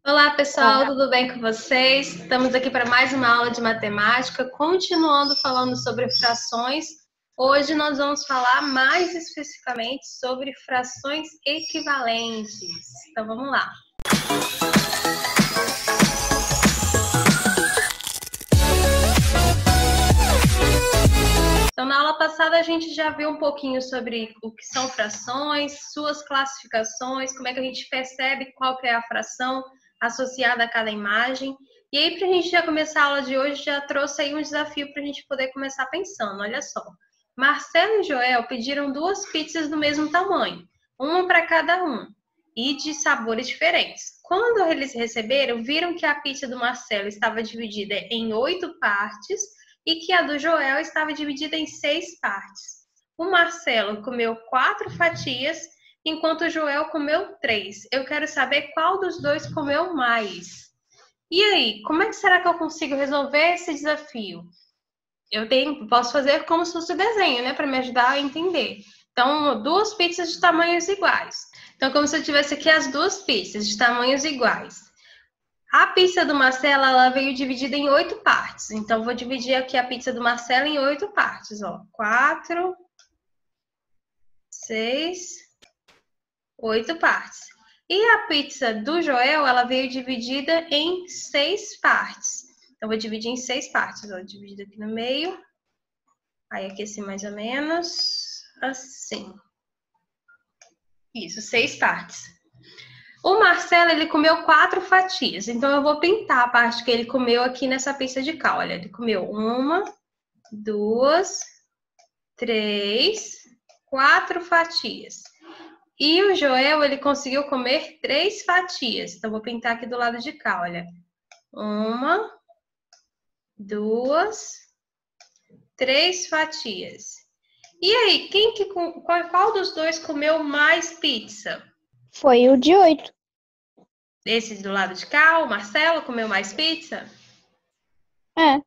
Olá, pessoal, Olá. tudo bem com vocês? Estamos aqui para mais uma aula de matemática, continuando falando sobre frações. Hoje nós vamos falar mais especificamente sobre frações equivalentes. Então, vamos lá. Então, na aula passada, a gente já viu um pouquinho sobre o que são frações, suas classificações, como é que a gente percebe qual que é a fração associada a cada imagem. E aí, para a gente já começar a aula de hoje, já trouxe aí um desafio para a gente poder começar pensando. Olha só, Marcelo e Joel pediram 2 pizzas do mesmo tamanho, uma para cada um, e de sabores diferentes. Quando eles receberam, viram que a pizza do Marcelo estava dividida em 8 partes, e que a do Joel estava dividida em 6 partes. O Marcelo comeu 4 fatias, enquanto o Joel comeu 3. Eu quero saber qual dos dois comeu mais. E aí, como é que será que eu consigo resolver esse desafio? Posso fazer como se fosse desenho, né, para me ajudar a entender. Então, 2 pizzas de tamanhos iguais. Então, como se eu tivesse aqui as 2 pizzas de tamanhos iguais. A pizza do Marcelo, ela veio dividida em 8 partes. Então, vou dividir aqui a pizza do Marcelo em 8 partes, ó. 4, 6, 8 partes. E a pizza do Joel, ela veio dividida em 6 partes. Então, vou dividir em 6 partes, ó. Dividido aqui no meio. Aí, aqui assim, mais ou menos assim. Isso, 6 partes. O Marcelo, ele comeu 4 fatias, então eu vou pintar a parte que ele comeu aqui nessa pizza de cá. Olha, ele comeu 1, 2, 3, 4 fatias. E o Joel, ele conseguiu comer 3 fatias. Então, vou pintar aqui do lado de cá, olha. 1, 2, 3 fatias. E aí, qual dos dois comeu mais pizza? Foi o de 8. Esse do lado de cá, o Marcelo, comeu mais pizza? É.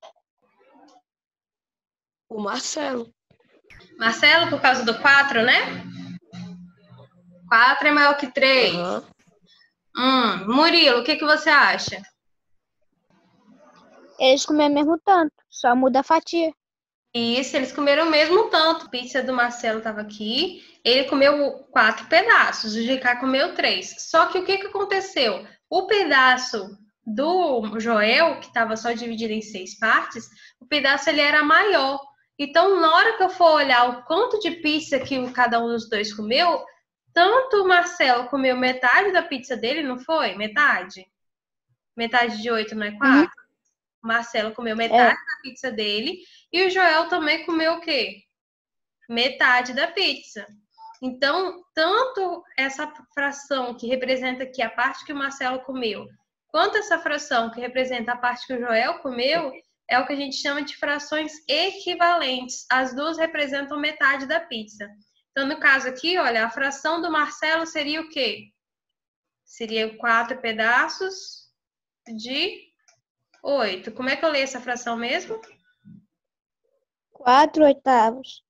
O Marcelo. Marcelo, por causa do 4, né? 4 é maior que 3. Murilo, o que você acha? Eles comeram mesmo tanto, só muda a fatia. Isso, eles comeram o mesmo tanto. A pizza do Marcelo estava aqui, ele comeu 4 pedaços, o GK comeu 3. Só que o que aconteceu? O pedaço do Joel, que estava só dividido em 6 partes, o pedaço ele era maior. Então, na hora que eu for olhar o quanto de pizza que cada um dos dois comeu, tanto o Marcelo comeu metade da pizza dele, não foi? Metade? Metade de 8 não é 4? O Marcelo comeu metade da pizza dele e o Joel também comeu o quê? Metade da pizza. Então, tanto essa fração que representa aqui a parte que o Marcelo comeu, quanto essa fração que representa a parte que o Joel comeu, é o que a gente chama de frações equivalentes. As duas representam metade da pizza. Então, no caso aqui, olha, a fração do Marcelo seria o quê? Seria 4 pedaços de 8. Como é que eu leio essa fração mesmo? 4 oitavos.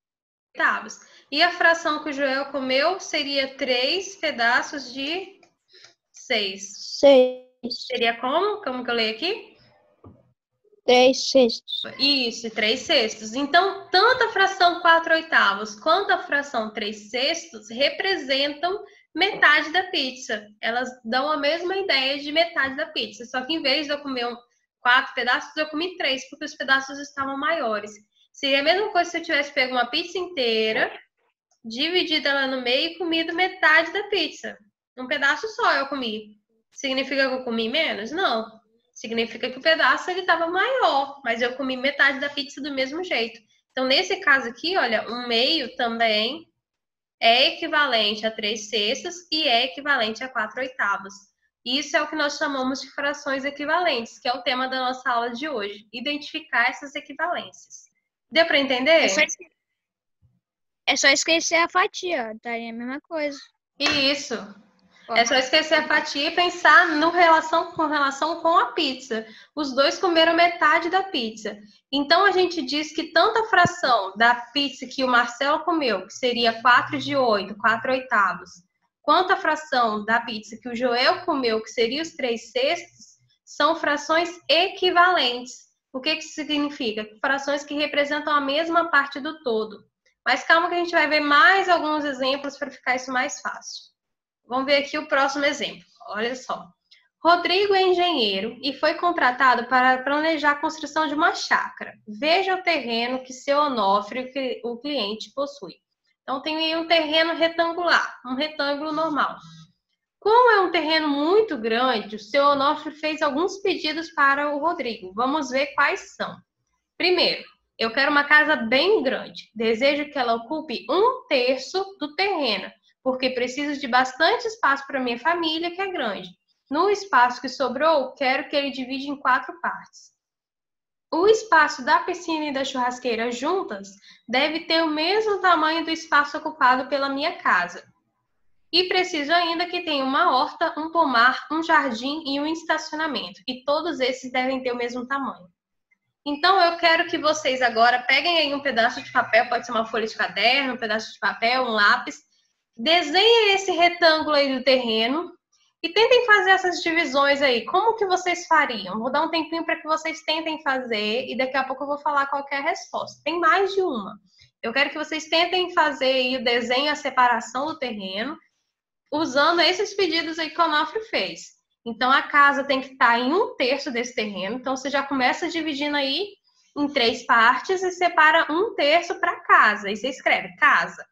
Oitavos. E a fração que o Joel comeu seria 3 pedaços de 6. 6. Seria como? Como que eu leio aqui? 3 sextos. Isso, 3 sextos. Então, tanto a fração 4 oitavos quanto a fração 3 sextos representam metade da pizza. Elas dão a mesma ideia de metade da pizza. Só que em vez de eu comer 4 pedaços, eu comi 3, porque os pedaços estavam maiores. Seria a mesma coisa se eu tivesse pego uma pizza inteira, dividido ela no meio e comido metade da pizza. Um pedaço só eu comi. Significa que eu comi menos? Não. Significa que o pedaço ele estava maior, mas eu comi metade da pizza do mesmo jeito. Então, nesse caso aqui, olha, 1/2 também é equivalente a 3 sextos e é equivalente a 4 oitavos. Isso é o que nós chamamos de frações equivalentes, que é o tema da nossa aula de hoje. Identificar essas equivalências. Deu para entender? É só esquecer a fatia, tá aí a mesma coisa. Isso. É só esquecer a fatia e pensar com relação com a pizza. Os dois comeram metade da pizza. Então, a gente diz que tanto a fração da pizza que o Marcelo comeu, que seria 4 de 8, 4 oitavos, quanto à fração da pizza que o Joel comeu, que seria os 3/6, são frações equivalentes. O que isso significa? Frações que representam a mesma parte do todo. Mas calma que a gente vai ver mais alguns exemplos para ficar isso mais fácil. Vamos ver aqui o próximo exemplo. Olha só. Rodrigo é engenheiro e foi contratado para planejar a construção de uma chácara. Veja o terreno que seu Onofre, o cliente, possui. Então, tem aí um terreno retangular, um retângulo normal. Como é um terreno muito grande, o seu Onofre fez alguns pedidos para o Rodrigo. Vamos ver quais são. Primeiro, eu quero uma casa bem grande. Desejo que ela ocupe 1/3 do terreno, porque preciso de bastante espaço para minha família, que é grande. No espaço que sobrou, quero que ele divida em 4 partes. O espaço da piscina e da churrasqueira juntas deve ter o mesmo tamanho do espaço ocupado pela minha casa. E preciso ainda que tenha uma horta, um pomar, um jardim e um estacionamento. E todos esses devem ter o mesmo tamanho. Então, eu quero que vocês agora peguem aí um pedaço de papel, pode ser uma folha de caderno, um pedaço de papel, um lápis. Desenhem esse retângulo aí do terreno e tentem fazer essas divisões aí. Como que vocês fariam? Vou dar um tempinho para que vocês tentem fazer e daqui a pouco eu vou falar qual é a resposta. Tem mais de uma. Eu quero que vocês tentem fazer aí o desenho, a separação do terreno, usando esses pedidos aí que o Onofre fez. Então, a casa tem que estar em 1/3 desse terreno. Então, você já começa dividindo aí em 3 partes e separa 1/3 para casa. E você escreve casa.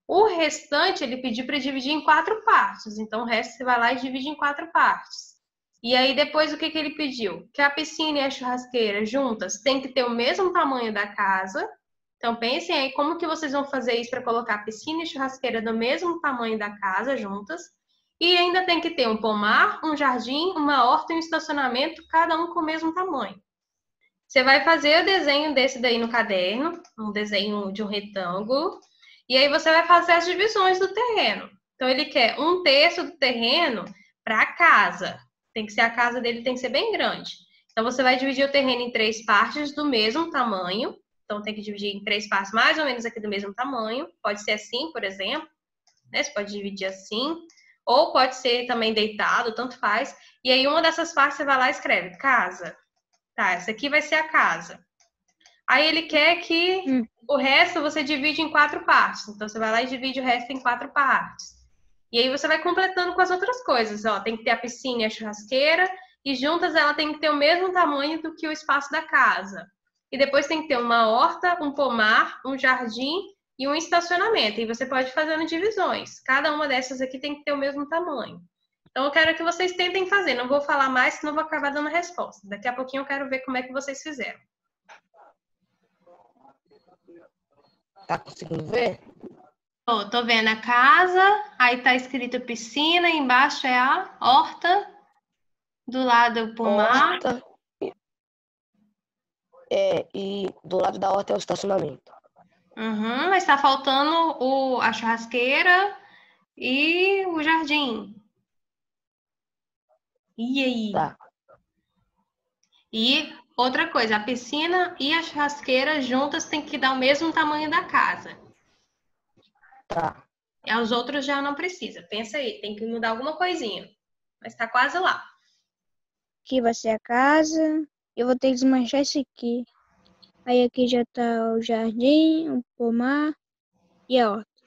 O restante, ele pediu para dividir em 4 partes. Então, o resto você vai lá e divide em 4 partes. E aí, depois, o que ele pediu? Que a piscina e a churrasqueira juntas tem que ter o mesmo tamanho da casa. Então, pensem aí como que vocês vão fazer isso para colocar a piscina e churrasqueira do mesmo tamanho da casa juntas. E ainda tem que ter um pomar, um jardim, uma horta e um estacionamento, cada um com o mesmo tamanho. Você vai fazer o desenho desse daí no caderno, um desenho de um retângulo. E aí você vai fazer as divisões do terreno. Então, ele quer 1/3 do terreno para a casa. Tem que ser a casa dele, tem que ser bem grande. Então, você vai dividir o terreno em 3 partes do mesmo tamanho. Então, tem que dividir em 3 partes mais ou menos aqui do mesmo tamanho. Pode ser assim, por exemplo. Né? Você pode dividir assim. Ou pode ser também deitado, tanto faz. E aí, uma dessas partes você vai lá e escreve casa. Tá, essa aqui vai ser a casa. Aí, ele quer que o resto você divide em 4 partes. Então, você vai lá e divide o resto em 4 partes. E aí, você vai completando com as outras coisas. Ó, tem que ter a piscina e a churrasqueira. E juntas, ela tem que ter o mesmo tamanho do que o espaço da casa. E depois tem que ter uma horta, um pomar, um jardim e um estacionamento. E você pode fazer divisões. Cada uma dessas aqui tem que ter o mesmo tamanho. Então, eu quero que vocês tentem fazer. Não vou falar mais, senão vou acabar dando a resposta. Daqui a pouquinho eu quero ver como é que vocês fizeram. Tá conseguindo ver? Ó, tô vendo a casa, aí tá escrito piscina, embaixo é a horta, do lado é o pomar. Horta. E do lado da horta é o estacionamento. Mas tá faltando a churrasqueira e o jardim. E aí? Tá. E outra coisa, a piscina e a churrasqueira juntas tem que dar o mesmo tamanho da casa. Tá. E os outros já não precisa. Pensa aí, tem que mudar alguma coisinha. Mas tá quase lá. Aqui vai ser a casa. Eu vou ter que desmanchar isso aqui. Aí aqui já tá o jardim, o pomar e a horta.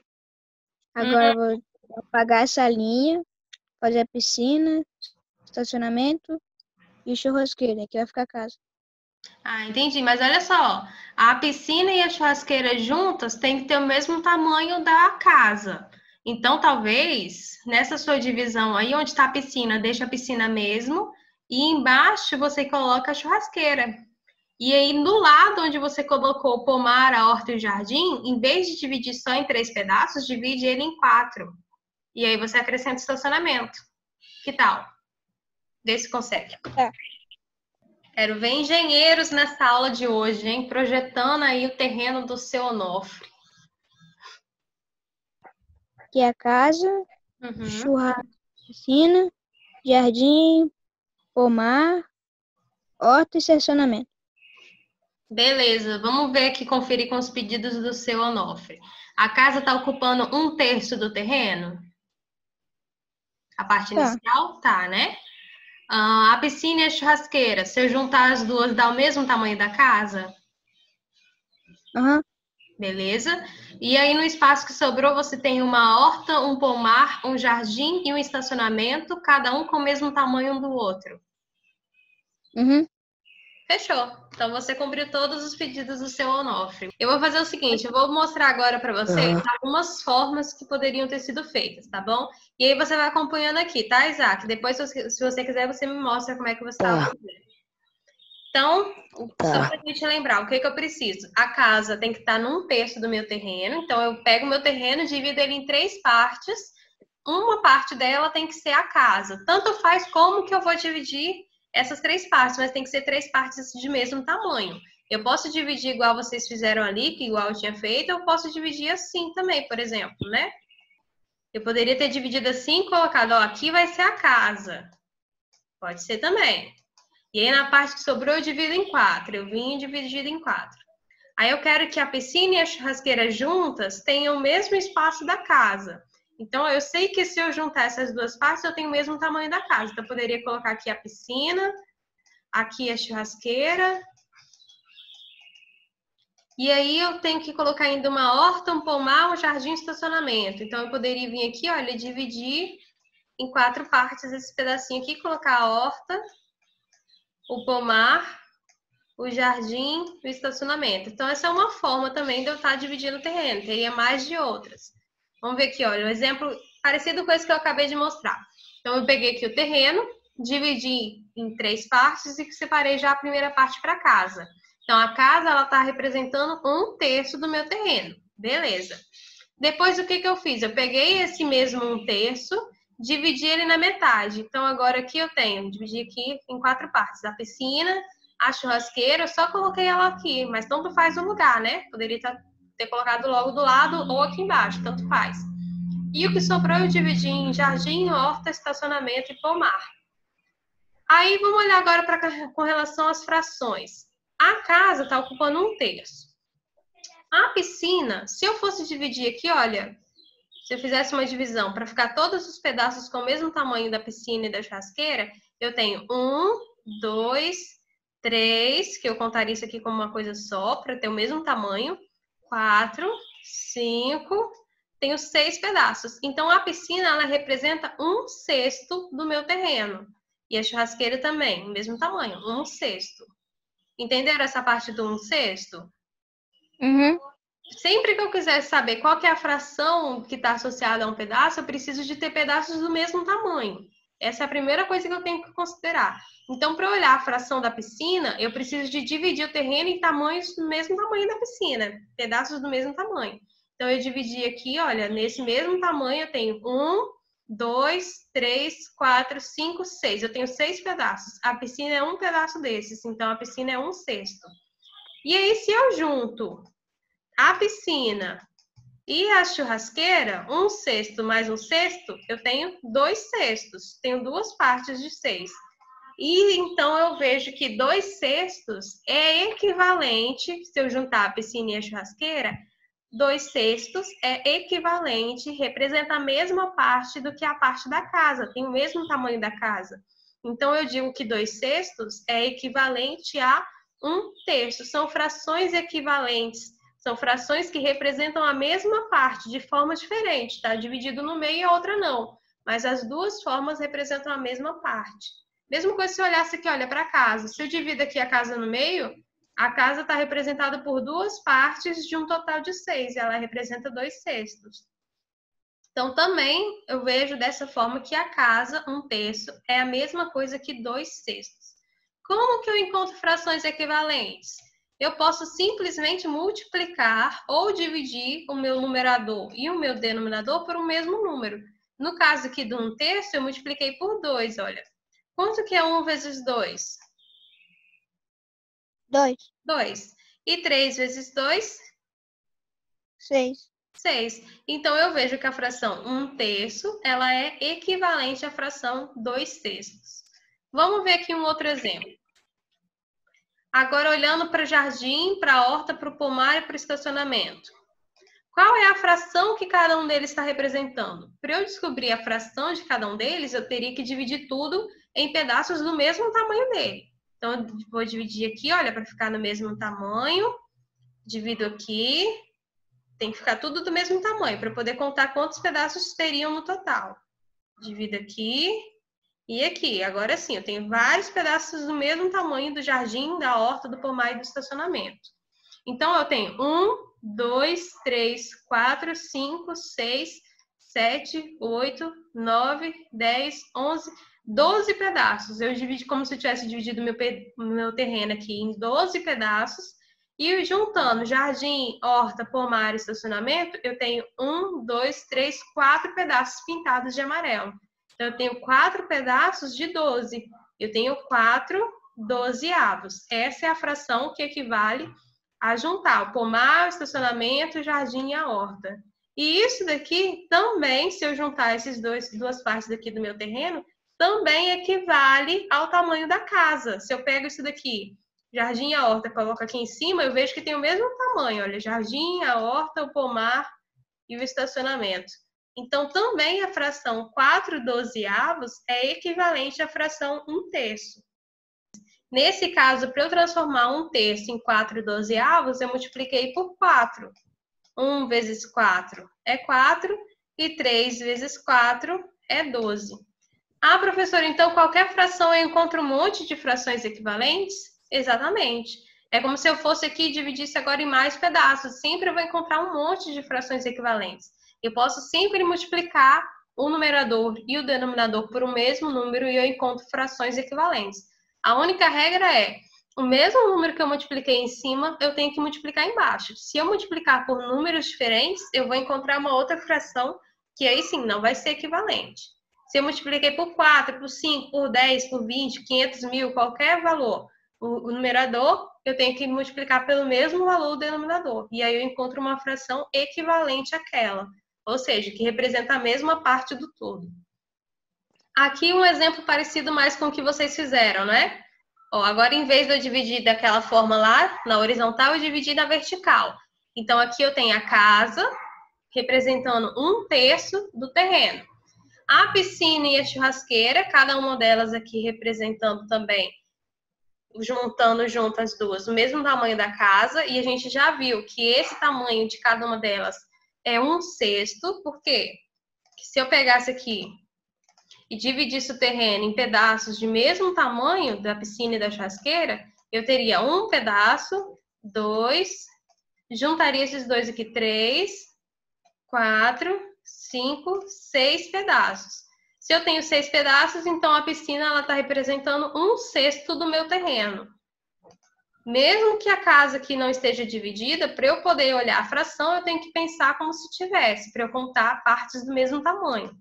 Agora eu vou apagar essa linha, fazer a piscina, estacionamento e churrasqueira. Aqui vai ficar a casa. Ah, entendi. Mas olha só, a piscina e a churrasqueira juntas tem que ter o mesmo tamanho da casa. Então, talvez, nessa sua divisão aí, onde está a piscina, deixa a piscina mesmo. E embaixo você coloca a churrasqueira. E aí, no lado onde você colocou o pomar, a horta e o jardim, em vez de dividir só em 3 pedaços, divide ele em 4. E aí você acrescenta o estacionamento. Que tal? Vê se consegue. Tá. Quero ver engenheiros nessa aula de hoje, hein? Projetando aí o terreno do seu Onofre. Aqui é a casa, churrasco, piscina, jardim, pomar, horta e estacionamento. Beleza, vamos ver aqui, conferir com os pedidos do seu Onofre. A casa está ocupando 1/3 do terreno? A parte Tá. inicial, tá, né? A piscina e a churrasqueira, se eu juntar as duas, dá o mesmo tamanho da casa? Aham. Beleza? E aí, no espaço que sobrou, você tem uma horta, um pomar, um jardim e um estacionamento, cada um com o mesmo tamanho um do outro. Uhum. Fechou. Então, você cumpriu todos os pedidos do seu Onofre. Eu vou fazer o seguinte, eu vou mostrar agora para vocês algumas formas que poderiam ter sido feitas, tá bom? E aí, você vai acompanhando aqui, tá, Isaac? Depois, se você quiser, você me mostra como é que você está fazendo. Então, só para a gente lembrar, o que eu preciso? A casa tem que estar num terço do meu terreno. Então, eu pego o meu terreno e divido ele em 3 partes. Uma parte dela tem que ser a casa. Tanto faz como que eu vou dividir essas 3 partes, mas tem que ser 3 partes de mesmo tamanho. Eu posso dividir igual vocês fizeram ali, que igual eu tinha feito, eu posso dividir assim também, por exemplo, né? Eu poderia ter dividido assim e colocado, ó, aqui vai ser a casa. Pode ser também. E aí, na parte que sobrou, eu divido em 4. Eu vim dividido em 4. Aí, eu quero que a piscina e a churrasqueira juntas tenham o mesmo espaço da casa. Então, eu sei que se eu juntar essas duas partes, eu tenho o mesmo tamanho da casa. Então, eu poderia colocar aqui a piscina, aqui a churrasqueira. E aí, eu tenho que colocar ainda uma horta, um pomar, um jardim e estacionamento. Então, eu poderia vir aqui, olha, dividir em 4 partes esse pedacinho aqui, colocar a horta, o pomar, o jardim e o estacionamento. Então, essa é uma forma também de eu estar dividindo o terreno. Teria mais de outras. Vamos ver aqui, olha, um exemplo parecido com esse que eu acabei de mostrar. Então, eu peguei aqui o terreno, dividi em 3 partes e separei já a primeira parte para casa. Então, a casa, ela está representando 1/3 do meu terreno. Beleza. Depois, o que eu fiz? Eu peguei esse mesmo 1/3, dividi ele na metade. Então, agora aqui eu tenho, dividi aqui em 4 partes. A piscina, a churrasqueira, eu só coloquei ela aqui, mas tanto faz o lugar, né? Poderia ter colocado logo do lado ou aqui embaixo, tanto faz. E o que sobrou eu dividi em jardim, horta, estacionamento e pomar. Aí, vamos olhar agora com relação às frações. A casa está ocupando 1/3. A piscina, se eu fosse dividir aqui, olha, se eu fizesse uma divisão para ficar todos os pedaços com o mesmo tamanho da piscina e da churrasqueira, eu tenho 1, 2, 3, que eu contaria isso aqui como uma coisa só, para ter o mesmo tamanho. 4, 5, tenho 6 pedaços. Então, a piscina, ela representa 1/6 do meu terreno. E a churrasqueira também, o mesmo tamanho, 1/6. Entenderam essa parte do 1/6? Uhum. Sempre que eu quiser saber qual que é a fração que está associada a um pedaço, eu preciso de ter pedaços do mesmo tamanho. Essa é a primeira coisa que eu tenho que considerar. Então, para olhar a fração da piscina, eu preciso de dividir o terreno em tamanhos do mesmo tamanho da piscina, pedaços do mesmo tamanho. Então, eu dividi aqui, olha, nesse mesmo tamanho eu tenho 1, 2, 3, 4, 5, 6. Eu tenho 6 pedaços. A piscina é um pedaço desses, então a piscina é 1/6. E aí, se eu junto a piscina e a churrasqueira, 1/6 mais 1/6, eu tenho 2/6. Tenho 2 partes de 6. E então eu vejo que 2/6 é equivalente, se eu juntar a piscina e a churrasqueira, 2/6 é equivalente, representa a mesma parte do que a parte da casa, tem o mesmo tamanho da casa. Então eu digo que 2/6 é equivalente a 1/3. São frações equivalentes. São frações que representam a mesma parte, de forma diferente, tá? Dividido no meio e a outra não. Mas as duas formas representam a mesma parte. Mesma coisa se eu olhasse aqui, olha, para a casa. Se eu divido aqui a casa no meio, a casa está representada por 2 partes de um total de 6. Ela representa 2/6. Então, também eu vejo dessa forma que a casa, 1/3, é a mesma coisa que 2/6. Como que eu encontro frações equivalentes? Eu posso simplesmente multiplicar ou dividir o meu numerador e o meu denominador por um mesmo número. No caso aqui do 1/3, eu multipliquei por 2, olha. Quanto que é 1 vezes 2? 2. 2. E 3 vezes 2? 6. 6. Então, eu vejo que a fração 1/3, ela é equivalente à fração 2/6. Vamos ver aqui um outro exemplo. Agora, olhando para o jardim, para a horta, para o pomar e para o estacionamento. qual é a fração que cada um deles está representando? Para eu descobrir a fração de cada um deles, eu teria que dividir tudo em pedaços do mesmo tamanho dele. Então, eu vou dividir aqui, olha, para ficar no mesmo tamanho. Divido aqui. Tem que ficar tudo do mesmo tamanho, para poder contar quantos pedaços teriam no total. Divido aqui e aqui. Agora sim, eu tenho vários pedaços do mesmo tamanho do jardim, da horta, do pomar e do estacionamento. Então, eu tenho 1, 2, 3, 4, 5, 6, 7, 8, 9, 10, 11, 12 pedaços. Eu dividi como se eu tivesse dividido meu terreno aqui em 12 pedaços. E juntando jardim, horta, pomar e estacionamento, eu tenho 1, 2, 3, 4 pedaços pintados de amarelo. Então, eu tenho 4 pedaços de 12. Eu tenho 4 dozeavos. Essa é a fração que equivale a juntar o pomar, o estacionamento, o jardim e a horta. E isso daqui também, se eu juntar essas duas partes daqui do meu terreno, também equivale ao tamanho da casa. Se eu pego isso daqui, jardim e a horta, coloco aqui em cima, eu vejo que tem o mesmo tamanho. Olha, jardim, a horta, o pomar e o estacionamento. Então, também a fração 4 dozeavos é equivalente à fração 1/3. Nesse caso, para eu transformar 1/3 em 4 dozeavos, eu multipliquei por 4. 1 vezes 4 é 4 e 3 vezes 4 é 12. Ah, professora, então qualquer fração eu encontro um monte de frações equivalentes? Exatamente. É como se eu fosse aqui e dividisse agora em mais pedaços. Sempre eu vou encontrar um monte de frações equivalentes. Eu posso sempre multiplicar o numerador e o denominador por um mesmo número e eu encontro frações equivalentes. A única regra é, o mesmo número que eu multipliquei em cima, eu tenho que multiplicar embaixo. Se eu multiplicar por números diferentes, eu vou encontrar uma outra fração que aí sim não vai ser equivalente. Se eu multipliquei por 4, por 5, por 10, por 20, 500 mil, qualquer valor, o numerador, eu tenho que multiplicar pelo mesmo valor do denominador. E aí eu encontro uma fração equivalente àquela. Ou seja, que representa a mesma parte do todo. Aqui um exemplo parecido mais com o que vocês fizeram, né? Ó, agora, em vez de eu dividir daquela forma lá, na horizontal, eu dividi na vertical. Então, aqui eu tenho a casa, representando 1/3 do terreno. A piscina e a churrasqueira, cada uma delas aqui representando também, juntando junto as duas, o mesmo tamanho da casa, e a gente já viu que esse tamanho de cada uma delas é 1/6, porque se eu pegasse aqui e dividisse o terreno em pedaços de mesmo tamanho da piscina e da churrasqueira, eu teria um pedaço, 2, juntaria esses dois aqui, 3, 4, 5, 6 pedaços. Se eu tenho 6 pedaços, então a piscina está representando 1/6 do meu terreno. Mesmo que a casa aqui não esteja dividida, para eu poder olhar a fração, eu tenho que pensar como se tivesse, para eu contar partes do mesmo tamanho.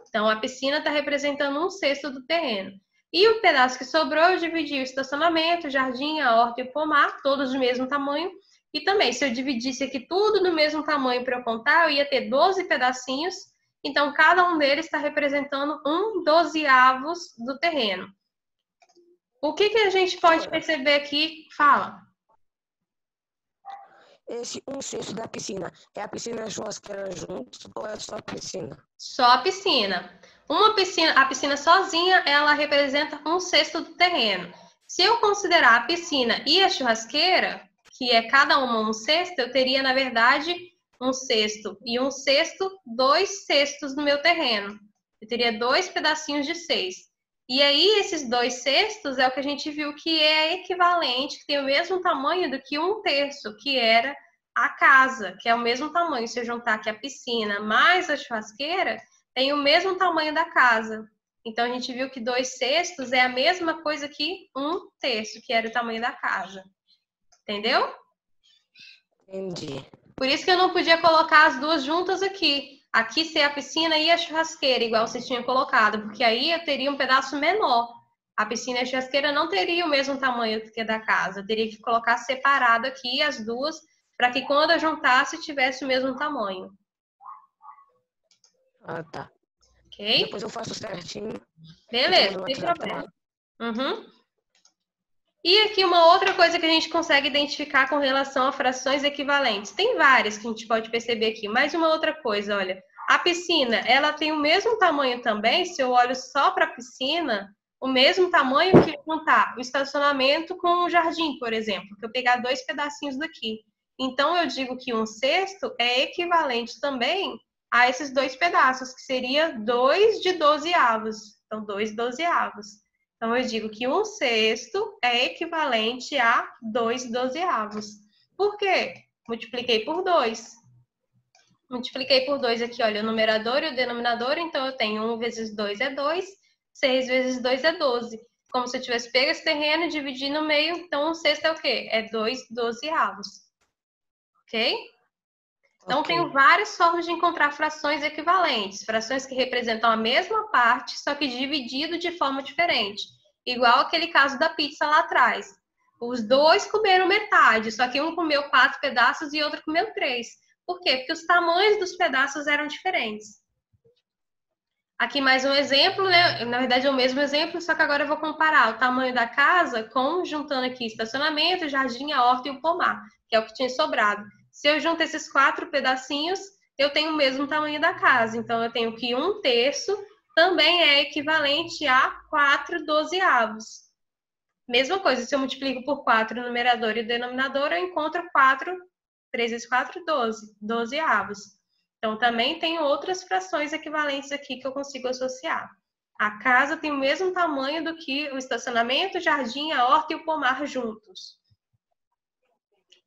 Então, a piscina está representando 1/6 do terreno. E o pedaço que sobrou, eu dividi o estacionamento, o jardim, a horta e o pomar, todos do mesmo tamanho. E também, se eu dividisse aqui tudo do mesmo tamanho para eu contar, eu ia ter 12 pedacinhos. Então, cada um deles está representando 1/12avos do terreno. O que a gente pode perceber aqui? Fala. Esse 1/6 da piscina, é a piscina e a churrasqueira juntos ou é só a piscina? Só a piscina. A piscina sozinha, ela representa 1/6 do terreno. Se eu considerar a piscina e a churrasqueira, que é cada uma 1/6, eu teria, na verdade, 1/6 e 1/6, 2/6 do meu terreno. Eu teria 2 pedacinhos de 6. E aí, esses 2/6 é o que a gente viu que é equivalente, que tem o mesmo tamanho do que 1/3, que era a casa, que é o mesmo tamanho. Se eu juntar aqui a piscina mais a churrasqueira, tem o mesmo tamanho da casa. Então, a gente viu que 2/6 é a mesma coisa que 1/3, que era o tamanho da casa. Entendeu? Entendi. Por isso que eu não podia colocar as duas juntas aqui. Aqui ser a piscina e a churrasqueira, igual você tinha colocado, porque aí eu teria um pedaço menor. A piscina e a churrasqueira não teriam o mesmo tamanho que a da casa. Eu teria que colocar separado aqui as duas, para que quando eu juntasse tivesse o mesmo tamanho. Ah, tá. Ok? Depois eu faço certinho. Beleza, não tem problema. Uhum. E aqui uma outra coisa que a gente consegue identificar com relação a frações equivalentes. Tem várias que a gente pode perceber aqui, mas uma outra coisa, olha. A piscina, ela tem o mesmo tamanho também, se eu olho só para a piscina, o mesmo tamanho que juntar o estacionamento com o jardim, por exemplo, que eu pegar 2 pedacinhos daqui. Então, eu digo que 1/6 é equivalente também a esses 2 pedaços, que seria 2 de 12avos. Então, 2 12avos. Então, eu digo que 1/6 é equivalente a 2 12avos. Por quê? Multipliquei por 2. Multipliquei por 2 aqui, olha, o numerador e o denominador, então eu tenho 1 vezes 2 é 2, 6 vezes 2 é 12. Como se eu tivesse pego esse terreno e dividido no meio, então 1/6 é o quê? É 2 12avos. Ok? Então, tenho várias formas de encontrar frações equivalentes. Frações que representam a mesma parte, só que dividido de forma diferente. Igual aquele caso da pizza lá atrás. Os dois comeram metade, só que um comeu 4 pedaços e outro comeu 3. Por quê? Porque os tamanhos dos pedaços eram diferentes. Aqui mais um exemplo, né? Na verdade é o mesmo exemplo, só que agora eu vou comparar o tamanho da casa com, juntando aqui estacionamento, jardim, a horta e o pomar, que é o que tinha sobrado. Se eu junto esses 4 pedacinhos, eu tenho o mesmo tamanho da casa. Então, eu tenho que 1/3 também é equivalente a 4 12avos. Mesma coisa, se eu multiplico por 4 o numerador e o denominador, eu encontro 3 vezes 4, 12. 12avos. Então, também tem outras frações equivalentes aqui que eu consigo associar. A casa tem o mesmo tamanho do que o estacionamento, o jardim, a horta e o pomar juntos.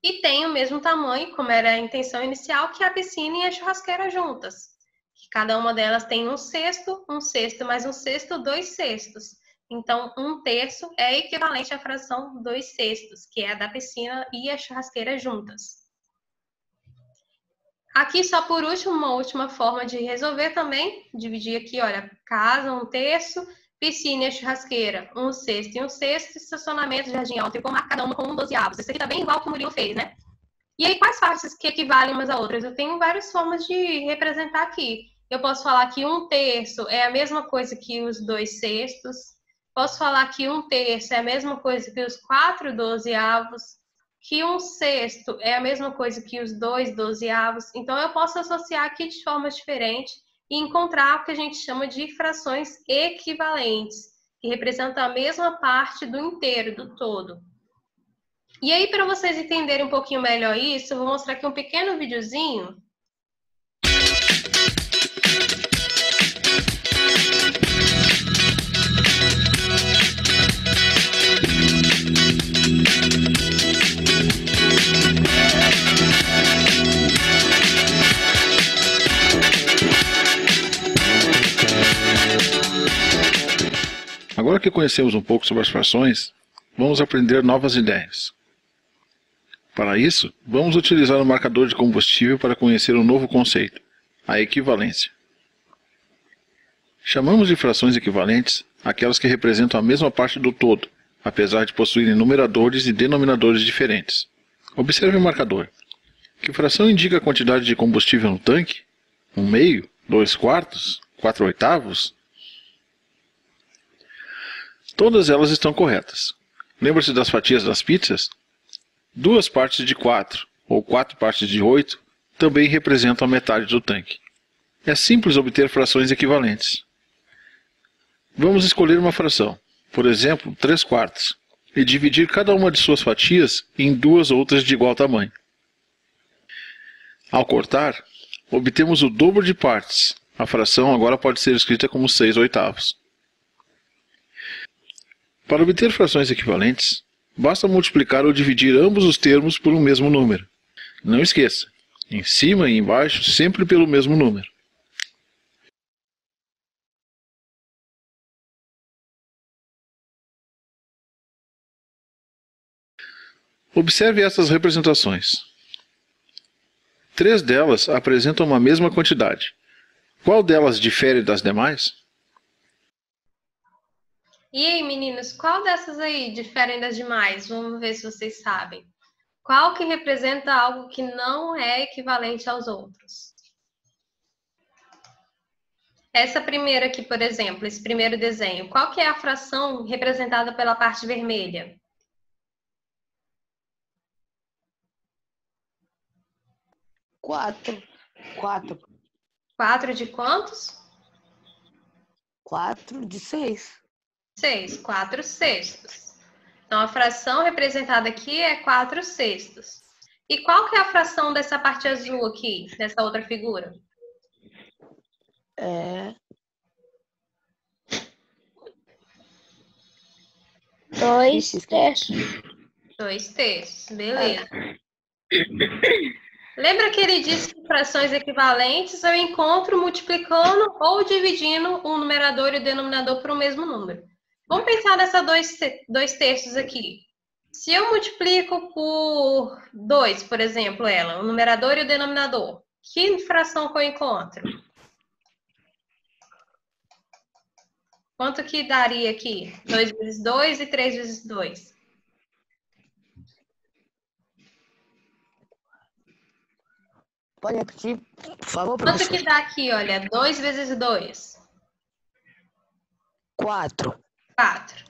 E tem o mesmo tamanho, como era a intenção inicial, que a piscina e a churrasqueira juntas. Cada uma delas tem 1/6 mais 1/6, 2/6. Então, 1/3 é equivalente à fração 2/6, que é a da piscina e a churrasqueira juntas. Aqui, só por último, uma última forma de resolver também. Dividir aqui, olha, casa, 1/3, piscina e churrasqueira, 1/6 e 1/6, estacionamento, jardim, alto e pomar, cada uma com 1 12avos. Esse aqui tá bem igual que o Murilo fez, né? E aí, quais partes que equivalem umas a outras? Eu tenho várias formas de representar aqui. Eu posso falar que 1/3 é a mesma coisa que os 2/6. Posso falar que 1/3 é a mesma coisa que os 4 12avos. Que 1/6 é a mesma coisa que os 2 12avos. Então, eu posso associar aqui de formas diferentes e encontrar o que a gente chama de frações equivalentes, que representam a mesma parte do inteiro, do todo. E aí, para vocês entenderem um pouquinho melhor isso, eu vou mostrar aqui um pequeno videozinho. Agora que conhecemos um pouco sobre as frações, vamos aprender novas ideias. Para isso, vamos utilizar o marcador de combustível para conhecer um novo conceito, a equivalência. Chamamos de frações equivalentes aquelas que representam a mesma parte do todo, apesar de possuírem numeradores e denominadores diferentes. Observe o marcador. Que fração indica a quantidade de combustível no tanque? 1/2? 2/4? 4/8? Todas elas estão corretas. Lembra-se das fatias das pizzas? 2 partes de 4 ou 4 partes de 8 também representam a metade do tanque. É simples obter frações equivalentes. Vamos escolher uma fração, por exemplo, 3/4, e dividir cada uma de suas fatias em 2 outras de igual tamanho. Ao cortar, obtemos o dobro de partes. A fração agora pode ser escrita como 6/8. Para obter frações equivalentes, basta multiplicar ou dividir ambos os termos por um mesmo número. Não esqueça, em cima e embaixo sempre pelo mesmo número. Observe essas representações. 3 delas apresentam uma mesma quantidade. Qual delas difere das demais? E aí, meninos, qual dessas aí diferem das demais? Vamos ver se vocês sabem. Qual que representa algo que não é equivalente aos outros? Essa primeira aqui, por exemplo, esse primeiro desenho, qual que é a fração representada pela parte vermelha? 4. 4. 4 de quantos? 4 de 6. 6. 4 sextos. Então, a fração representada aqui é 4 sextos. E qual que é a fração dessa parte azul aqui, nessa outra figura? É 2 terços. 2 terços, beleza. Lembra que ele disse que frações equivalentes eu encontro multiplicando ou dividindo o numerador e o denominador por um mesmo número. Vamos pensar nessa 2 terços aqui. Se eu multiplico por 2, por exemplo, o numerador e o denominador, que fração que eu encontro? Quanto que daria aqui? 2 vezes 2 e 3 vezes 2. Pode repetir, por favor, Quanto professor? que dá aqui, olha? 2 vezes 2. 4. 4.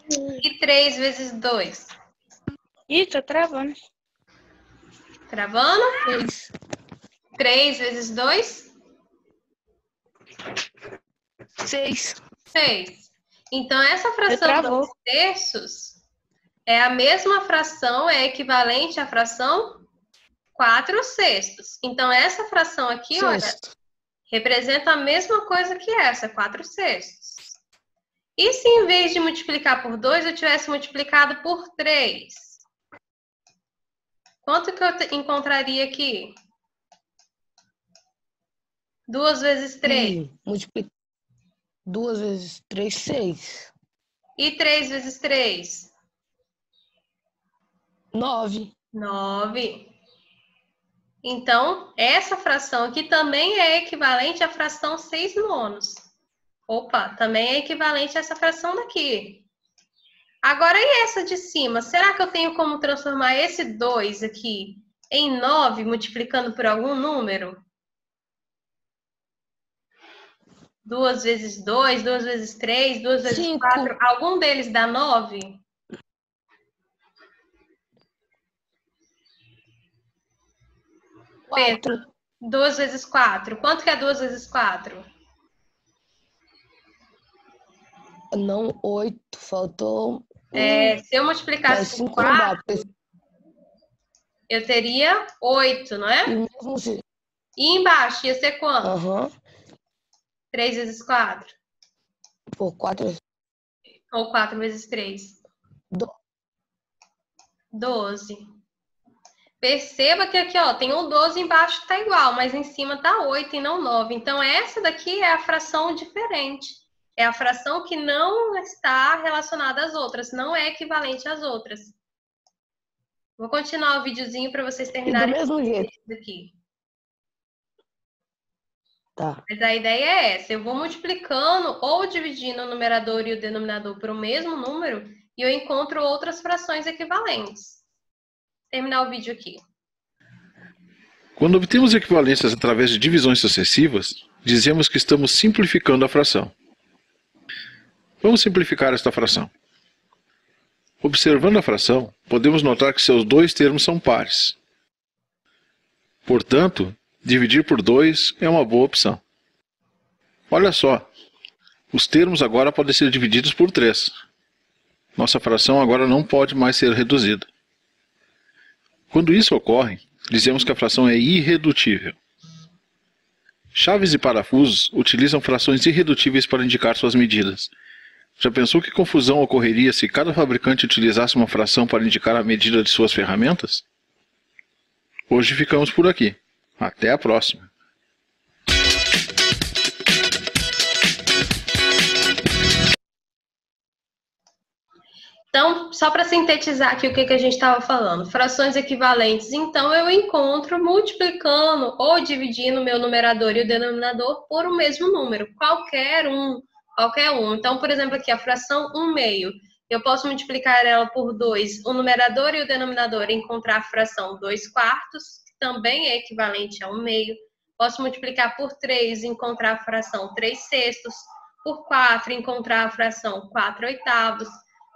E 3 vezes 2. Ih, tô travando. Travando? 6. 3 vezes 2? 6. 6. Então, essa fração travou. 2 terços é a mesma fração, é equivalente à fração 4 sextos. Então, essa fração aqui, olha, representa a mesma coisa que essa, 4 sextos. E se em vez de multiplicar por 2, eu tivesse multiplicado por 3? Quanto que eu encontraria aqui? 2 vezes 3. Multiplica 2 vezes 3, 6. E 3 vezes 3? 9. 9. Então, essa fração aqui também é equivalente à fração 6 nonos. Opa, também é equivalente a essa fração daqui. Agora, e essa de cima? Será que eu tenho como transformar esse 2 aqui em 9, multiplicando por algum número? 2 vezes 2, 2 vezes 3, 2 vezes 5. 4. Algum deles dá 9? 4. 2 vezes 4. Quanto que é 2 vezes 4? Não, 8. Faltou. Se eu multiplicasse por 4, eu teria 8, não é? E mesmo se... E embaixo ia ser quanto? Aham. 3 vezes 4. Por 4. Ou 4 vezes 3? Do... 12. Perceba que aqui, ó, tem um 12 embaixo que tá igual, mas em cima tá 8 e não 9. Então, essa daqui é a fração diferente. É a fração que não está relacionada às outras, não é equivalente às outras. Vou continuar o videozinho para vocês terminarem do mesmo jeito. aqui. Tá. Mas a ideia é essa, eu vou multiplicando ou dividindo o numerador e o denominador por o mesmo número e eu encontro outras frações equivalentes. Vou terminar o vídeo aqui. Quando obtemos equivalências através de divisões sucessivas, dizemos que estamos simplificando a fração. Vamos simplificar esta fração. Observando a fração, podemos notar que seus dois termos são pares. Portanto, dividir por 2 é uma boa opção. Olha só, os termos agora podem ser divididos por 3. Nossa fração agora não pode mais ser reduzida. Quando isso ocorre, dizemos que a fração é irredutível. Chaves e parafusos utilizam frações irredutíveis para indicar suas medidas. Já pensou que confusão ocorreria se cada fabricante utilizasse uma fração para indicar a medida de suas ferramentas? Hoje ficamos por aqui. Até a próxima! Então, só para sintetizar aqui o que a gente estava falando, frações equivalentes, então eu encontro multiplicando ou dividindo o meu numerador e o denominador por o mesmo número, qualquer um. Então, por exemplo, aqui a fração 1/2, eu posso multiplicar ela por 2, o numerador e o denominador, e encontrar a fração 2/4, que também é equivalente a 1/2. Posso multiplicar por 3 e encontrar a fração 3/6, por 4 encontrar a fração 4/8,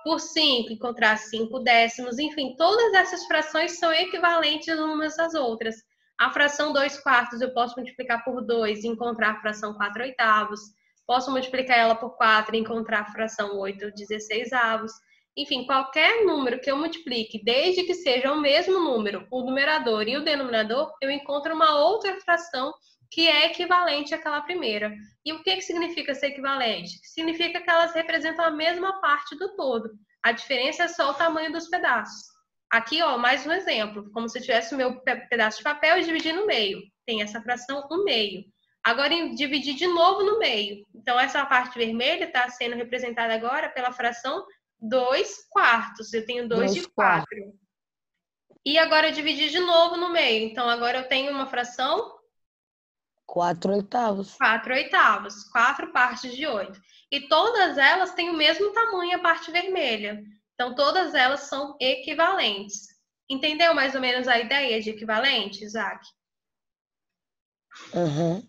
por 5 encontrar 5/10, enfim, todas essas frações são equivalentes umas às outras. A fração 2/4 eu posso multiplicar por 2 e encontrar a fração 4/8. Posso multiplicar ela por 4 e encontrar a fração 8/16. Enfim, qualquer número que eu multiplique, desde que seja o mesmo número, o numerador e o denominador, eu encontro uma outra fração que é equivalente àquela primeira. E o que significa ser equivalente? Significa que elas representam a mesma parte do todo. A diferença é só o tamanho dos pedaços. Aqui, ó, mais um exemplo. Como se eu tivesse o meu pedaço de papel e dividir no meio. Tem essa fração 1/2. Agora, dividir de novo no meio. Então, essa parte vermelha está sendo representada agora pela fração 2/4. Eu tenho 2 de 4. E agora, dividir de novo no meio. Então, agora eu tenho uma fração 4/8. 4/8. 4 partes de 8. E todas elas têm o mesmo tamanho, a parte vermelha. Então, todas elas são equivalentes. Entendeu mais ou menos a ideia de equivalente, Isaac? Uhum.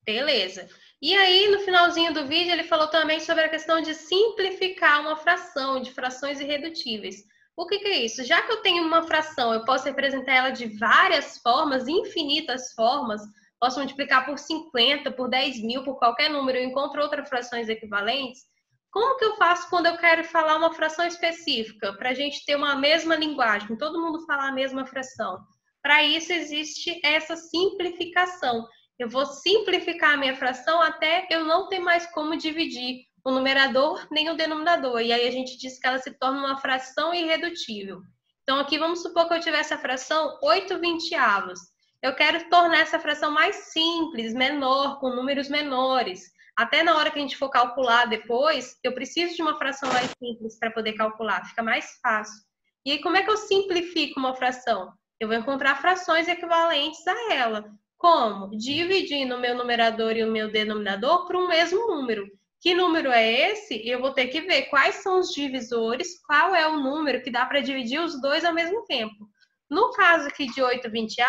Beleza. E aí, no finalzinho do vídeo, ele falou também sobre a questão de simplificar uma fração, de frações irredutíveis. O que é isso? Já que eu tenho uma fração, eu posso representar ela de várias formas, infinitas formas. Posso multiplicar por 50, por 10.000, por qualquer número, eu encontro outras frações equivalentes. Como que eu faço quando eu quero falar uma fração específica? Para a gente ter uma mesma linguagem, todo mundo falar a mesma fração. Para isso existe essa simplificação. Eu vou simplificar a minha fração até eu não ter mais como dividir o numerador nem o denominador. E aí a gente diz que ela se torna uma fração irredutível. Então aqui vamos supor que eu tivesse a fração 8/20. Eu quero tornar essa fração mais simples, menor, com números menores. Até na hora que a gente for calcular depois, eu preciso de uma fração mais simples para poder calcular, fica mais fácil. E aí, como é que eu simplifico uma fração? Eu vou encontrar frações equivalentes a ela. Como? Dividindo o meu numerador e o meu denominador por um mesmo número. Que número é esse? Eu vou ter que ver quais são os divisores, qual é o número que dá para dividir os dois ao mesmo tempo. No caso aqui de 8/20,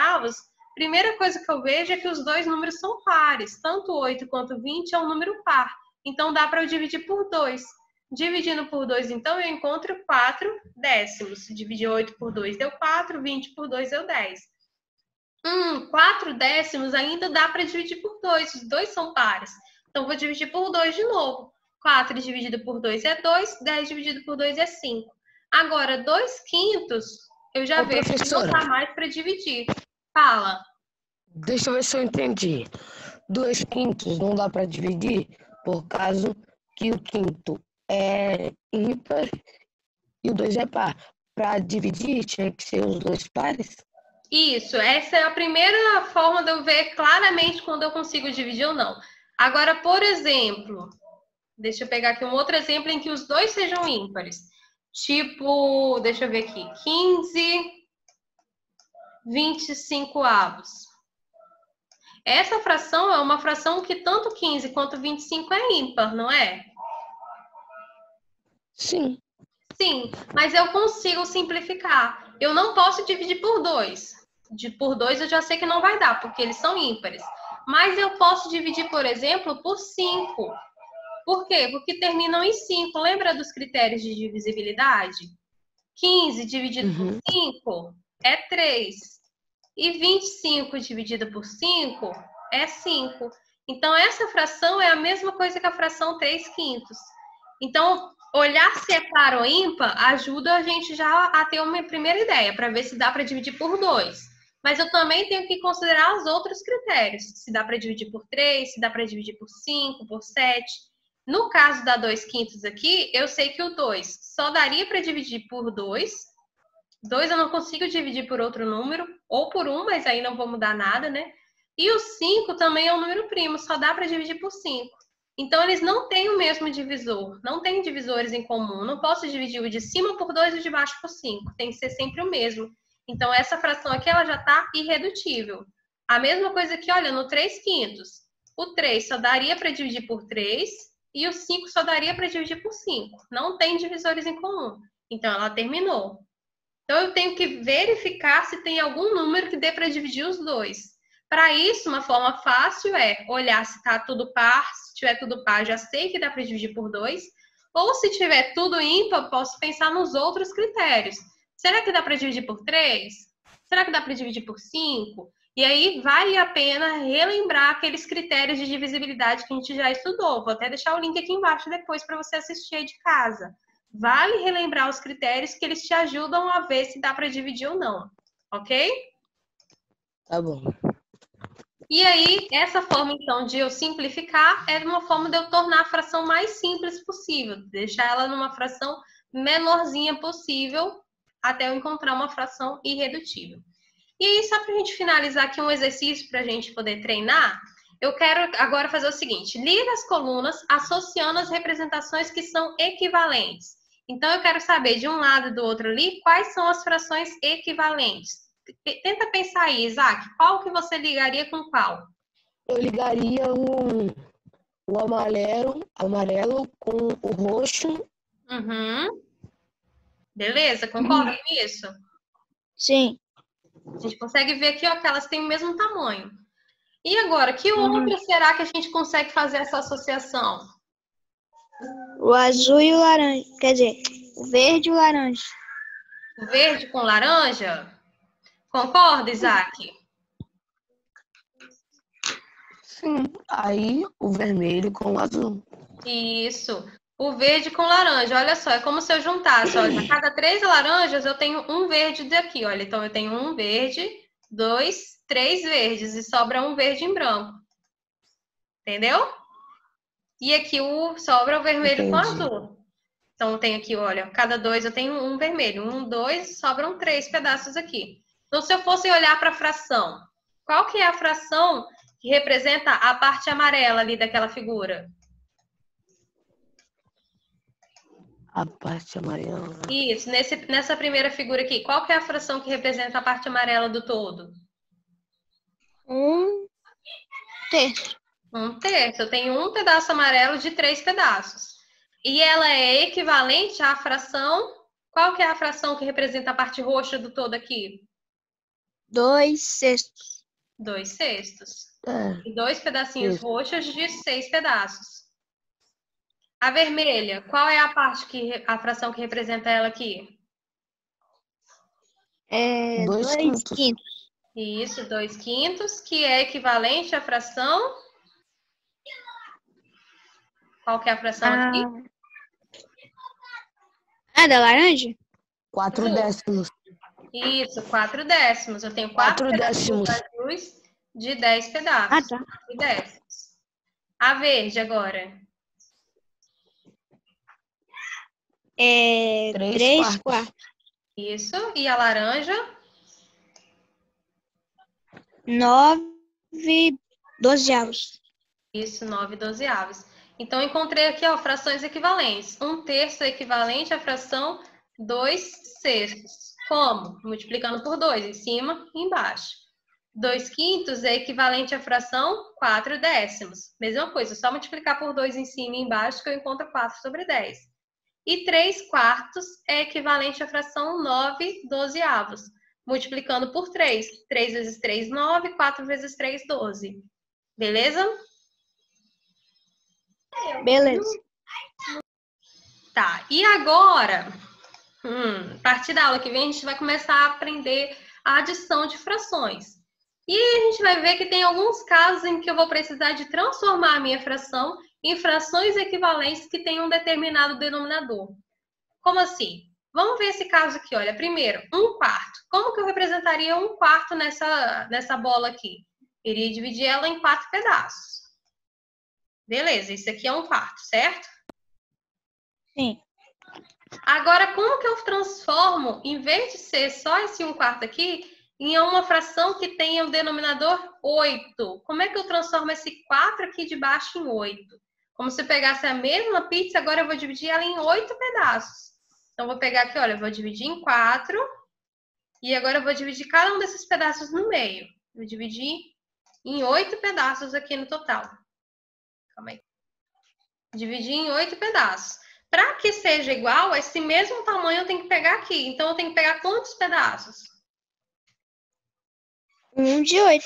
primeira coisa que eu vejo é que os dois números são pares. Tanto 8 quanto 20 é um número par. Então, dá para eu dividir por 2. Dividindo por 2, então, eu encontro 4/10. Dividir 8 por 2 deu 4, 20 por 2 deu 10. 4/10 ainda dá para dividir por 2. Os dois são pares. Então, vou dividir por 2 de novo. 4 dividido por 2 é 2. 10 dividido por 2 é 5. Agora, 2/5, eu já vejo que não dá mais para dividir. Fala. Deixa eu ver se eu entendi. 2/5 não dá para dividir por causa que o quinto é ímpar e o 2 é par. Para dividir, tinha que ser os dois pares? Isso, essa é a primeira forma de eu ver claramente quando eu consigo dividir ou não. Agora, por exemplo, deixa eu pegar aqui um outro exemplo em que os dois sejam ímpares. Tipo, deixa eu ver aqui, 15/25. Essa fração é uma fração que tanto 15 quanto 25 é ímpar, não é? Sim. Sim, mas eu consigo simplificar. Eu não posso dividir por 2. Por 2 eu já sei que não vai dar, porque eles são ímpares. Mas eu posso dividir, por exemplo, por 5. Por quê? Porque terminam em 5. Lembra dos critérios de divisibilidade? 15 dividido por 5 é 3. E 25 dividido por 5 é 5. Então, essa fração é a mesma coisa que a fração 3/5. Então, olhar se é par ou ímpar ajuda a gente já a ter uma primeira ideia, para ver se dá para dividir por 2. Mas eu também tenho que considerar os outros critérios. Se dá para dividir por 3, se dá para dividir por 5, por 7. No caso da 2/5 aqui, eu sei que o 2 só daria para dividir por 2. 2 eu não consigo dividir por outro número, ou por 1, mas aí não vou mudar nada, né? E o 5 também é um número primo, só dá para dividir por 5. Então, eles não têm o mesmo divisor, não tem divisores em comum. Não posso dividir o de cima por 2 e o de baixo por 5. Tem que ser sempre o mesmo. Então, essa fração aqui, ela já está irredutível. A mesma coisa aqui, olha, no 3/5. O 3 só daria para dividir por 3 e o 5 só daria para dividir por 5. Não tem divisores em comum. Então, ela terminou. Então, eu tenho que verificar se tem algum número que dê para dividir os dois. Para isso, uma forma fácil é olhar se está tudo par. Se tiver tudo par, já sei que dá para dividir por 2. Ou se tiver tudo ímpar, posso pensar nos outros critérios. Será que dá para dividir por 3? Será que dá para dividir por 5? E aí vale a pena relembrar aqueles critérios de divisibilidade que a gente já estudou. Vou até deixar o link aqui embaixo depois para você assistir aí de casa. Vale relembrar os critérios que eles te ajudam a ver se dá para dividir ou não, ok? Tá bom. E aí, essa forma, então, de eu simplificar é uma forma de eu tornar a fração mais simples possível, deixar ela numa fração menorzinha possível até eu encontrar uma fração irredutível. E aí, só para a gente finalizar aqui um exercício para a gente poder treinar, eu quero agora fazer o seguinte: liga as colunas associando as representações que são equivalentes. Então, eu quero saber de um lado e do outro ali quais são as frações equivalentes. Tenta pensar aí, Isaac, qual que você ligaria com qual? Eu ligaria o amarelo com o roxo. Uhum. Beleza, concorda com isso? Sim. A gente consegue ver aqui, ó, que elas têm o mesmo tamanho. E agora, que outra será que a gente consegue fazer essa associação? O azul e o laranja. Quer dizer, o verde e o laranja. O verde com laranja? Concorda, Isaac? Sim. Aí o vermelho com o azul. Isso. O verde com laranja. Olha só, é como se eu juntasse. Olha, a cada 3 laranjas eu tenho um verde daqui. Olha, então eu tenho um verde, 2, 3 verdes e sobra um verde em branco. Entendeu? E aqui sobra o vermelho com azul. Então eu tenho aqui, olha, cada 2 eu tenho um vermelho. 1, 2, sobram 3 pedaços aqui. Então, se eu fosse olhar para a fração, qual que é a fração que representa a parte amarela ali daquela figura? A parte amarela. Isso, nessa primeira figura aqui, qual que é a fração que representa a parte amarela do todo? 1 terço. 1 terço. Eu tenho um pedaço amarelo de 3 pedaços. E ela é equivalente à fração... Qual que é a fração que representa a parte roxa do todo aqui? 2 sextos. 2 sextos. É. E 2 pedacinhos roxos de 6 pedaços. A vermelha, qual é a fração que representa ela aqui? 2 quintos. Isso, 2 quintos, que é equivalente à fração... Qual que é a fração aqui? Da laranja? 4 décimos. Isso, 4 décimos. Eu tenho 4 décimos azuis de 10 pedaços. Tá. E décimos. A verde agora. 3 quartos. Isso. E a laranja? 9 dozeavos. Isso, 9 dozeavos. Então, encontrei aqui, ó, frações equivalentes. 1 terço é equivalente à fração 2 sextos. Como? Multiplicando por 2, em cima e embaixo. 2 quintos é equivalente à fração 4 décimos. Mesma coisa, só multiplicar por 2 em cima e embaixo que eu encontro 4 sobre 10. E 3 quartos é equivalente à fração 9 dozeavos. Multiplicando por 3. 3 vezes 3, 9. 4 vezes 3, 12. Beleza? Beleza. Tá, e agora, a partir da aula que vem, a gente vai começar a aprender a adição de frações. E a gente vai ver que tem alguns casos em que eu vou precisar de transformar a minha fração em frações equivalentes que tenham um determinado denominador. Como assim? Vamos ver esse caso aqui, olha. Primeiro, 1 quarto. Como que eu representaria 1 quarto nessa bola aqui? Iria dividir ela em 4 pedaços. Beleza, isso aqui é 1 quarto, certo? Sim. Agora, como que eu transformo, em vez de ser só esse 1 quarto aqui, em uma fração que tenha o denominador 8? Como é que eu transformo esse 4 aqui de baixo em 8? Como se eu pegasse a mesma pizza, agora eu vou dividir ela em 8 pedaços. Então, eu vou pegar aqui, olha, eu vou dividir em 4. E agora eu vou dividir cada um desses pedaços no meio. Vou dividir em 8 pedaços aqui no total. Calma aí. Dividir em 8 pedaços. Para que seja igual, esse mesmo tamanho eu tenho que pegar aqui. Então, eu tenho que pegar quantos pedaços? 1 de 8.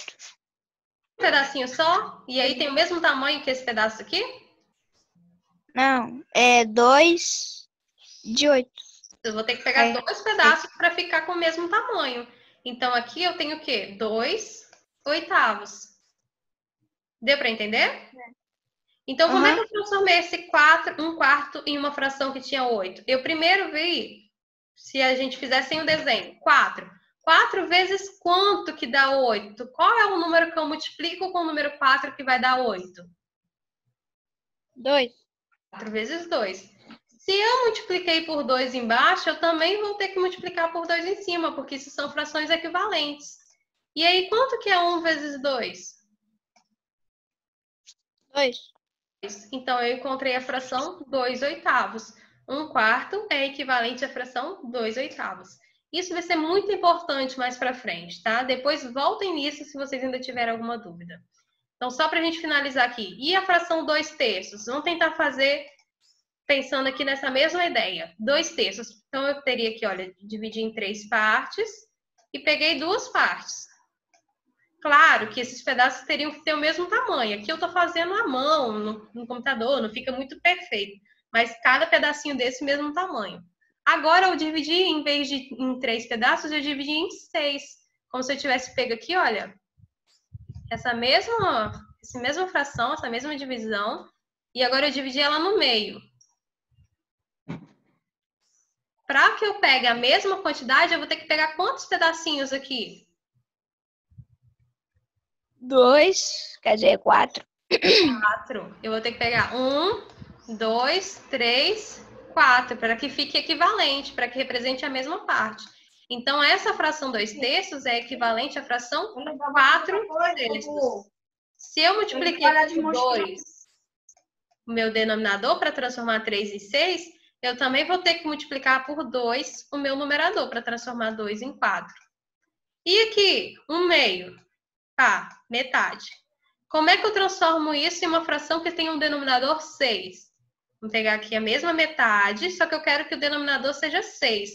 Um pedacinho só? E aí tem o mesmo tamanho que esse pedaço aqui? Não, 2 de 8. Eu vou ter que pegar 2 pedaços para ficar com o mesmo tamanho. Então, aqui eu tenho o quê? 2 oitavos. Deu para entender? Então, como é que eu transformei esse 1 quarto em uma fração que tinha 8? Eu primeiro vi, se a gente fizesse o desenho, 4. 4 vezes quanto que dá 8? Qual é o número que eu multiplico com o número 4 que vai dar 8? 2. 4 vezes 2. Se eu multipliquei por 2 embaixo, eu também vou ter que multiplicar por 2 em cima, porque isso são frações equivalentes. E aí, quanto que é 1 vezes 2? 2. Então, eu encontrei a fração 2 oitavos. 1 quarto é equivalente à fração 2 oitavos. Isso vai ser muito importante mais para frente, tá? Depois voltem nisso se vocês ainda tiverem alguma dúvida. Então, só para a gente finalizar aqui. E a fração 2 terços? Vamos tentar fazer pensando aqui nessa mesma ideia. 2 terços. Então, eu teria que, olha, dividir em 3 partes e peguei 2 partes. Claro que esses pedaços teriam que ter o mesmo tamanho. Aqui eu estou fazendo à mão, no computador, não fica muito perfeito. Mas cada pedacinho desse mesmo tamanho. Agora eu dividi, em vez de em 3 pedaços, eu dividi em 6. Como se eu tivesse pego aqui, olha, essa mesma fração, essa mesma divisão. E agora eu dividi ela no meio. Para que eu pegue a mesma quantidade, eu vou ter que pegar quantos pedacinhos aqui? 2, quer dizer, 4. 4. Eu vou ter que pegar 1, 2, 3, 4, para que fique equivalente, para que represente a mesma parte. Então, essa fração 2 terços é equivalente à fração 4 terços. Se eu multiplicar por 2 o meu denominador para transformar 3 em 6, eu também vou ter que multiplicar por 2 o meu numerador para transformar 2 em 4. E aqui, 1 meio. Tá, metade. Como é que eu transformo isso em uma fração que tem um denominador 6? Vou pegar aqui a mesma metade, só que eu quero que o denominador seja 6.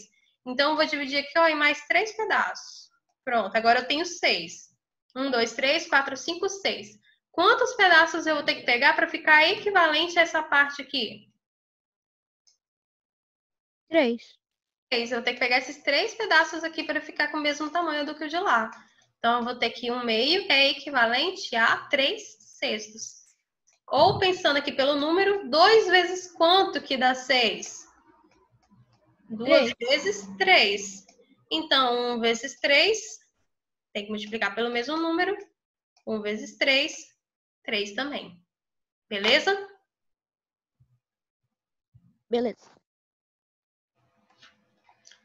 Então, eu vou dividir aqui ó, em mais 3 pedaços. Pronto, agora eu tenho 6. 1, 2, 3, 4, 5, 6. Quantos pedaços eu vou ter que pegar para ficar equivalente a essa parte aqui? 3. 3. Eu vou ter que pegar esses 3 pedaços aqui para ficar com o mesmo tamanho do que o de lá. Então, eu vou ter que 1 meio é equivalente a 3 sextos. Ou, pensando aqui pelo número, 2 vezes quanto que dá 6? 2 vezes 3. Então, 1 vezes 3, tem que multiplicar pelo mesmo número. 1 vezes 3, 3 também. Beleza? Beleza.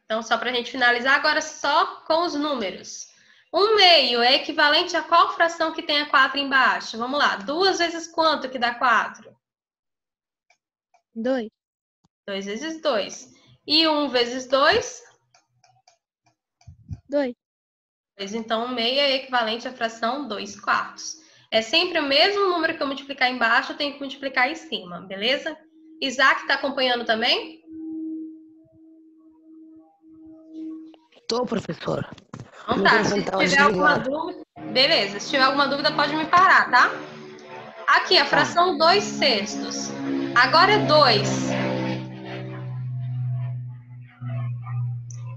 Então, só para a gente finalizar, agora só com os números. 1 meio é equivalente a qual fração que tem a 4 embaixo? Vamos lá. 2 vezes quanto que dá 4? 2. 2 vezes 2. E 1 vezes 2? 2. Então, 1 meio é equivalente à fração 2 quartos. É sempre o mesmo número que eu multiplicar embaixo, eu tenho que multiplicar em cima, beleza? Isaac está acompanhando também? Tô, professora. Então tá, se tiver alguma dúvida... Beleza, se tiver alguma dúvida pode me parar, tá? Aqui, a fração 2 sextos. Agora é 2.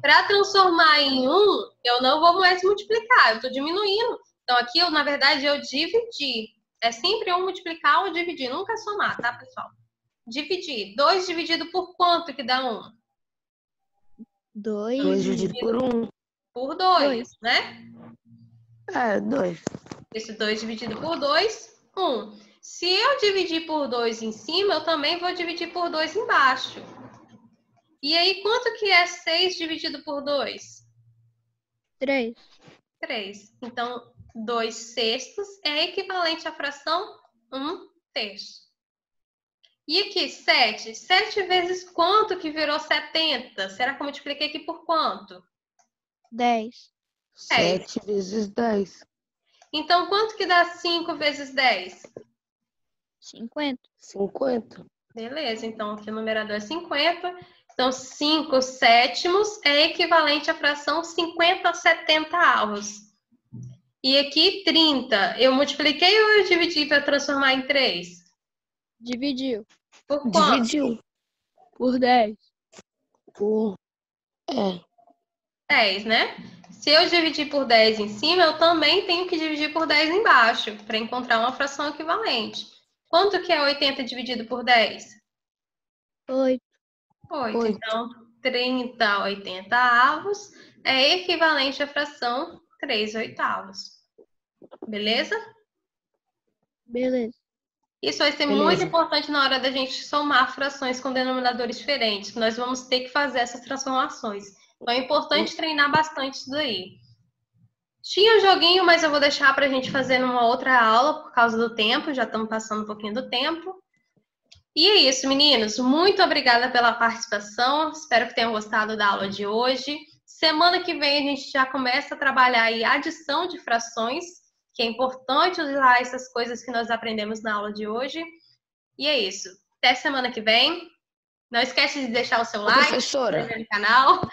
Para transformar em 1, eu não vou mais multiplicar, eu estou diminuindo. Então aqui, na verdade, eu dividi. É sempre ou multiplicar ou dividir, nunca somar, tá, pessoal? Dividir. 2 dividido por quanto que dá 1? 2 dividido por 1. Por 2, né? É, 2. Esse 2 dividido por 2, 1. Se eu dividir por 2 em cima, eu também vou dividir por 2 embaixo. E aí, quanto que é 6 dividido por 2? 3. 3. Então, 2 sextos é equivalente à fração 1 terço. E aqui, 7. 7 vezes quanto que virou 70? Será que eu multipliquei aqui por quanto? 10. 7 vezes 10. Então, quanto que dá 5 vezes 10? 50. 50. Beleza, então aqui o numerador é 50. Então, 5 sétimos é equivalente à fração 50/70 avos. E aqui, 30. Eu multipliquei ou eu dividi para transformar em 3? Dividiu. Por quanto? Dividiu. Por 10. Por... É. 10, né? Se eu dividir por 10 em cima, eu também tenho que dividir por 10 embaixo, para encontrar uma fração equivalente. Quanto que é 80 dividido por 10? 8. 8. 8. Então, 30/80 é equivalente à fração 3/8. Beleza? Beleza. Isso vai ser muito importante na hora da gente somar frações com denominadores diferentes. Nós vamos ter que fazer essas transformações. Então, é importante treinar bastante isso daí. Tinha um joguinho, mas eu vou deixar para a gente fazer numa outra aula por causa do tempo. Já estamos passando um pouquinho do tempo. E é isso, meninos. Muito obrigada pela participação. Espero que tenham gostado da aula de hoje. Semana que vem a gente já começa a trabalhar aí a adição de frações, que é importante usar essas coisas que nós aprendemos na aula de hoje. E é isso. Até semana que vem. Não esquece de deixar o seu like, Professora, no canal.